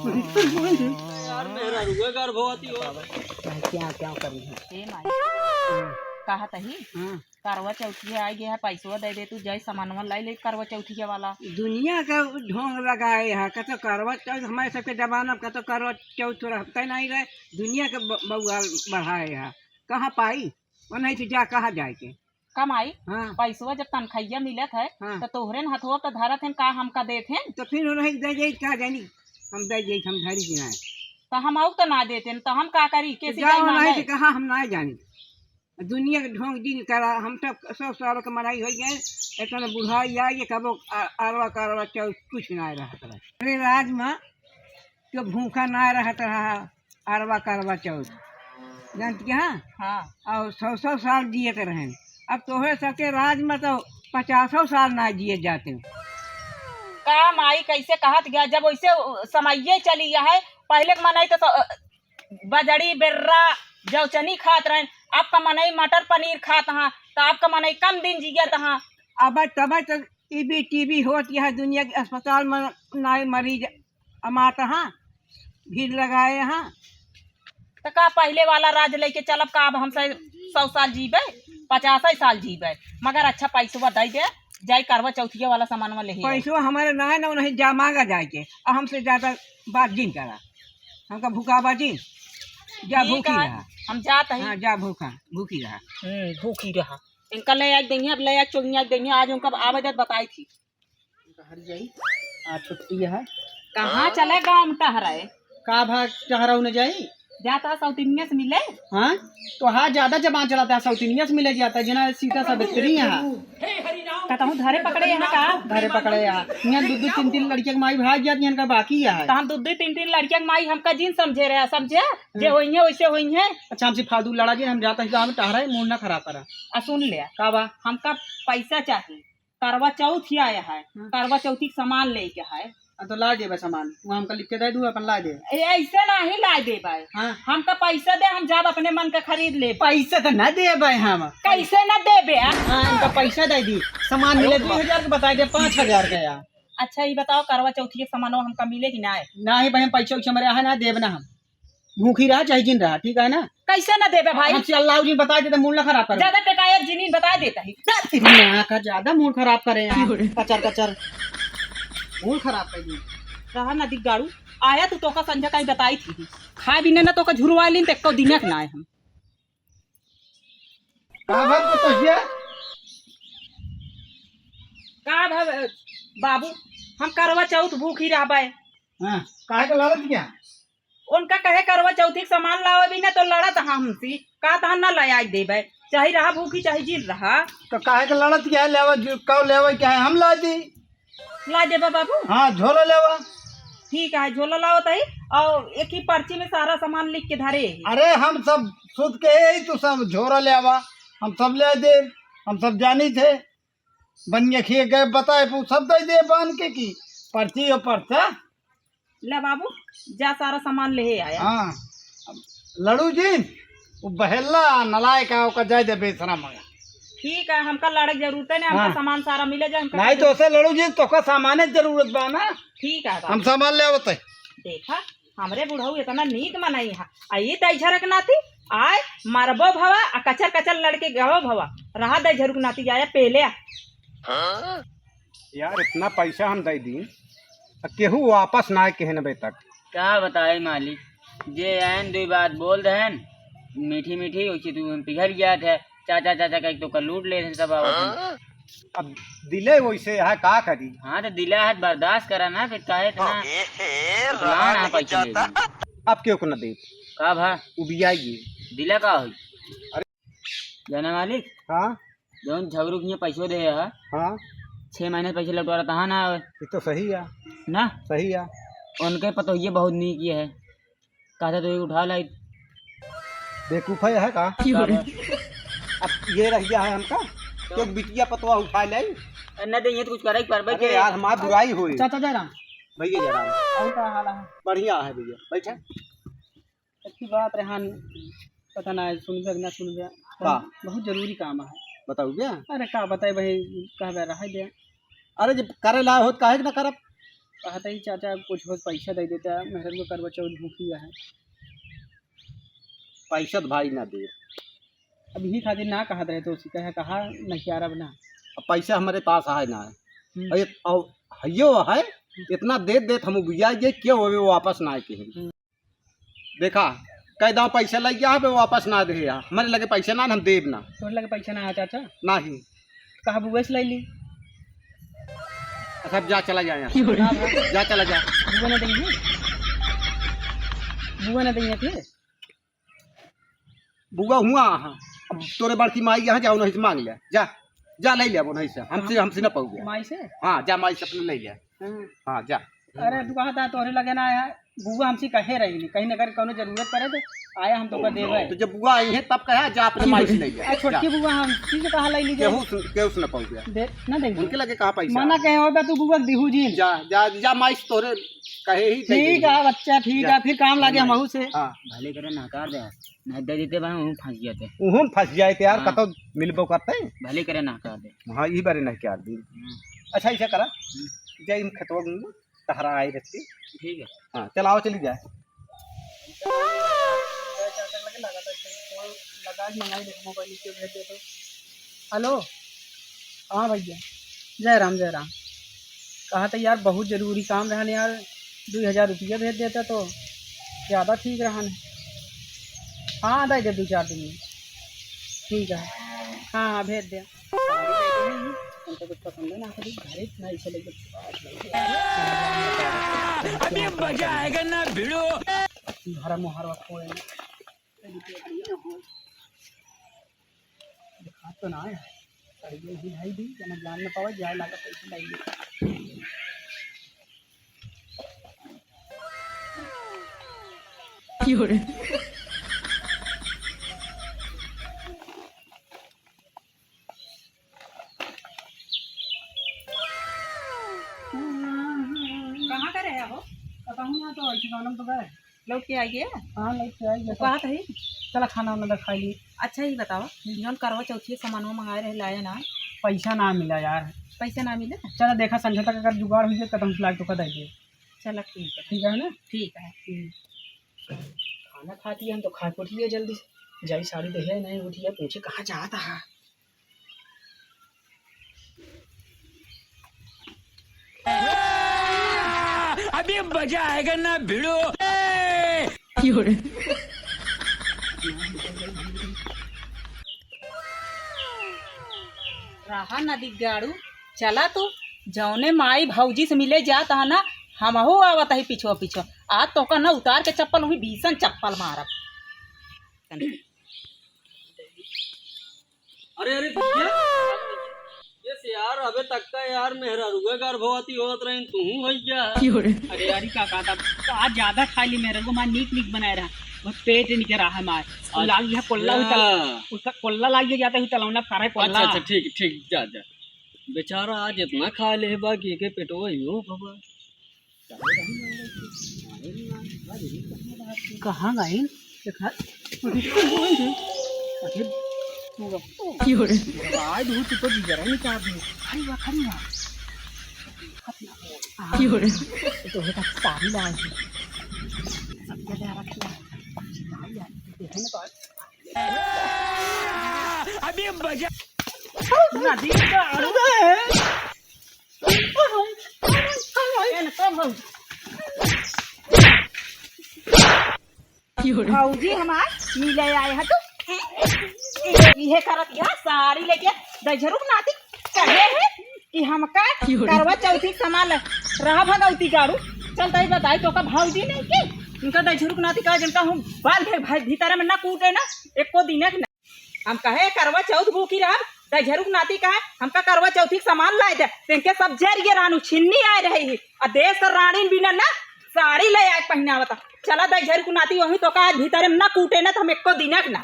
यार मेरा रुआ गर्भवती हो क्या क्या करी है ए माई कहा तही करवा चौथी आई गया है पैसवा दे दे तू जय सामानवा लाई ले करवा चौथी वाला दुनिया का ढोंग लगाए है कतो करवा चौथ हमारे सबके जमाना में कतो करवा चौथ रहते नहीं रहे दुनिया के बउआ बढ़ाए है कहाँ पाई वो नहीं तो जा कहाँ जाए के कमाई हाँ पैसवा जब तनखैया मिलत है हाँ। तो तोहरे न हथुआ का धरत है का हमका देत है तो फिर नहीं दे जाए क्या जानी हम दे जाए हम धरी की नहीं तो हम आउ तो ना देते न, तो हम का करी कैसे जाओ जाई नहीं मांगे? तो कहाँ हम नहीं जानी दुनिया के ढोंग दिन करा हम तो 100 साल का मनाई हो गए इतना बुढ़ाई आई कबो अरवा करवा चौथ कुछ नहीं रहता रहा अरे राज में जो भूखा ना रहता रहा अरवा करवा चौथ जानती हाँ हाँ और 100 साल जिए रहे अब तोहरे सबके राज में तो 50 साल ना जिए जाते का माई कैसे कहत गया जब वैसे समये चली है पहले के मनाई तो बजड़ी बेर्रा जौचनी खात रहे अब का मनई मटर पनीर खात हाँ तो आपका मनई कम दिन जियत हाँ अब तब तो टीबी होती है दुनिया के अस्पताल में नए मरीज अमाता हाँ भीड़ लगाए हाँ तो का पहले वाला राज लेके चलब का अब हमसे 100 साल जीबे 50 साल जीबे मगर अच्छा पैसा दे दे जाई करवा चौथिया वाला सामान ले पैसों हमारे ना ना नहीं जा मांगा जाए के और हमसे ज्यादा बात जिन करा हमका भूखा बाजी जा भूखी रहा हम जात है हाँ जा भूखी रहा भूखी रहा इनका ले आज देंगे अब ले आज चोरियाँ देंगे आज उनका आवेदन बताई थी आज छुट्टी है कहाँ चले गाँव में टहराए का भाग टहराऊ न जाई जाता है साउथ इंडिया से मिले हाँ तो हाँ ज्यादा जबान चलाता है साउथ इंडिया से मिले जाता है जना सीता सावित्री यहाँ कहता हूँ धरे पकड़े यहाँ का घरे पकड़े यहाँ यहाँ दो तीन लड़कियों की माई भाग जाती है बाकी है तो हम दो तीन लड़कियां के माई हमका जिन समझे रहे समझे जे हुई है वैसे हुई है अच्छा हमसे फालतू लड़ा जी हम जाता है टहरा मूड ना खराब करा सुन ले का बा हमका पैसा चाहिए करवा चौथ ही आया है करवा चौथी के सामान लेके है तो ला दे सामान वहाँ हमका लिख के दे दूँ अपन ला दे ऐसे नहीं ला दे भाई हाँ हमका पैसा दे हम जब अपने मन का खरीद ले पैसा तो न दे भाई हम कैसे न दे बे हाँ इनका पैसा दे दी सामान मिले 2000 का बताए दे 5000 का यार अच्छा ये बताओ करवा चौथी के सामान हमका मिले कि ना ना ही भाई पैसा उछा मेरे ना देव ना हम भूखी रहा चाहे जिन रहा ठीक है ना कैसे न देबे भाई हमसे अल्लाह जी बता देते मूड ना खराब करे ज्यादा टकाया जिनी बता देता है ना का ज्यादा मूड खराब करे कचर मूड खराब कर दी रहा नदी गाड़ू आया तो का संजय कहीं बताई थी खाए बिना ना तो का झुरवा लीन तो दिनक ना आए हम का भाग तो तोहिया का बाबू हम करवा चौथ भूखी रहबे हां काहे के लड़त क्या उनका कहे करवा चौथी के सामान लावे बिना तो लड़त हमसी का तहन ना ले आई देबे चाहे रहा भूखी चाहे जिन रहा तो काहे के लड़त क्या लेवा कौ लेवा क्या है हम ला दी ला देबा बाबू हां झोला लेवा ठीक है झोला लाओ तई और एक ही पर्ची में सारा सामान लिख के धरे अरे हम सब सुध के ही तो सब झोरा लेवा हम सब ले दे हम सब जानी थे बनिए खिए गए बताए सब दे दे बांध के की पर्ची और पर्चा ले बाबू जा सारा सामान ले आया हाँ लड़ू जी वो बहेला नलायक है ओका जाय दे बेसरा मगा ठीक है हमका लड़क जरूरत है ना हमका हाँ। सामान सारा मिले जाए नहीं तो उसे लड़ू जी तो का सामान जरूरत बा ना ठीक है हम सामान ले आवते देखा हमरे बुढ़ऊ इतना नीक मनाई है आई दई झरक नाती आय मरबो भवा आ कचर कचर लड़के गवो भवा रहा दई झरुक नाती आया पहले यार इतना पैसा हम दे दी केहू वापस ना कहन बे तक क्या बताए मालिक जे आन दो बात बोल रहे मीठी मीठी उसी तू पिघल गया थे चाचा चाचा का तो लूट ले सब अब दिले वैसे है का करी हाँ तो दिला है बर्दाश्त करा ना फिर काहे इतना ना पैसा ले ली। अब क्यों को न दे का भा उबियाई दिला का हुई जाना मालिक हाँ जौन झगड़ू के पैसों दे है हाँ 6 महीने पैसे लौटा रहा था ना ये तो सही है ना सही है उनके पता ये बहुत नीक ये है कहा तो उठा लाई बेवकूफ है का अब ये रह गया है हमका तो बिटिया पतवा उठा ले न दे कुछ करे पर अरे यार हमारी बुराई हुई चाचा जयराम भैया जरा और का हाल है बढ़िया है भैया बैठे अच्छी बात रेहान पता ना सुन ना सुन का बहुत जरूरी काम है बताओ क्या अरे का बताए भाई कहबे रह दे अरे जब करे ला हो काहे ना करब कहा था ही चाचा कुछ बहुत पैसा दे देता है, मेहर को करवा चौथ भूखी है। पैसा तो भाई ना दे, अब यही खातिर ना कहा रहे तो उसी कहा नहीं क्या रहा बना। अब पैसा हमारे पास है ना है हयो है, इतना दे देत हम बुझा ये क्यों हो वापस ना आके देखा कह दाव पैसा लग गया है वापस ना दे हमारे लगे पैसा ना हम देव ना। तो लगे पैसा ना आया चाचा ना ही कहा बुआ से ले ली। अच्छा जा चला जा यहाँ जा चला जा। बुआ ने देंगे, बुआ ने देंगे फिर बुआ हुआ हाँ, अब तोरे बड़की माई यहाँ जाओ नहीं से मांग लिया, जा जा ले लिया वो नहीं से हमसे ना पहुँच गया। माई से हाँ जा माई से अपने ले लिया। हाँ जा। अरे तू कहा था तोरे लगे ना आया, बुआ हमसे कहे रही कहीं ना कहीं कोनो जरूरत पड़े तो आया हम तो कर देवे। तो जब बुआ आई है तब कहा जा अपने माई से ले लिया। छोटकी बुआ हम से कहा ले लीजिए केहू से ना पहुँच गया दे ना देंगे उनके लगे कहा पैसा माना कहे होगा तू बुआ दिहू जी जा जा जा माई से तोरे कहे ही दे ठीक है बच्चा ठीक है फिर काम लागे हमहू से। हाँ भले करे नकार दे, नहीं दे देते भाई हम फंस गए थे। उहुन फंस जाए थे यार हाँ। कतो मिलबो करते भले करे नकार दे। हाँ यही बारे नहीं क्या दी। अच्छा ऐसा करा जय इन खतवा तहरा आई रखी ठीक है। हाँ चलाओ चली जाए। हेलो हाँ भैया जय राम जय राम। कहा था यार बहुत ज़रूरी काम रहा यार, 2000 रुपया भेज देता तो ज़्यादा ठीक रहा ने। हाँ दे दे 2-4 दिन में ठीक है। हाँ हाँ भेज दे। उनको कुछ पसंद है ना कभी घरे नहीं चलेगा अभी मजा आएगा ना भिड़ो हरा मुहारा खोए दिखा तो ना है ही ढाई दी जना जान न पावा जाए लागा पैसे लाई कहाँ का रहे हो? बताऊँ ना तो ऐसे गाना तो गए लौट के आइए। हाँ लेके आई कहा था ही? चला खाना वाना खा ली। अच्छा ही बताओ जौन करवा चौथी सामान मंगाए रहे लाया ना पैसा ना मिला यार। पैसे ना मिले? चला देखा संजय तक अगर जुगाड़ हो जाए तो हम फ्लाइट तो कर देंगे। चलो ठीक है। ठीक है ना ठीक है। खाना खाती है हम तो खा के उठिए जल्दी जाई साड़ी दे नहीं उठिए पूछे कहाँ जाता है। अभी मजा आएगा ना भिड़ो। रहा नदी गाड़ू चला तू जौने माई भौजी से मिले जाता है ना हमहू आवत है पीछो पीछो आज तो का ना उतार के चप्पल हुई भीषण चप्पल मारब। अरे अरे भैया ये यार अबे तक का यार मेहरा रुए गर्भवती होत रही तू भैया। अरे यार का कहता आज ज्यादा खा ली मेरे को मां नीक नीक बनाए रहा बस पेट निकल रहा है मार लाग गया कोल्ला उसका कोल्ला लाग गया जाता ही तलौना सारा कोल्ला। अच्छा ठीक ठीक जा जा बेचारा आज इतना खा ले बाकी के पेटो हो बाबा। कहाँ गए देखा आज धूप तो जरा नहीं चाह खड़ी हुआ तो है सारी लाए सब जगह रखना अभी बजा नदी भौजी हमार मिले आए है तो ये करत या साड़ी लेके दजरू नाती कहे है कि हमका करवा चौथी सामान रहा भगवती गाड़ू चलता ही बताई तो का भौजी नहीं के उनका दजरू नाती का जिनका हम बाल भाई भीतर में ना कूटे ना एको दिन ना हम कहे करवा चौथ भूखी रहा दजरू नाती का हमका करवा चौथी सामान लाए थे इनके सब जरिए रानू छिन्नी आए रही और देश का रानी बिना ना साड़ी ले आए पहनावता चला दजरू नाती वही तो का भीतर में ना कूटे ना तो हम एको दिन ना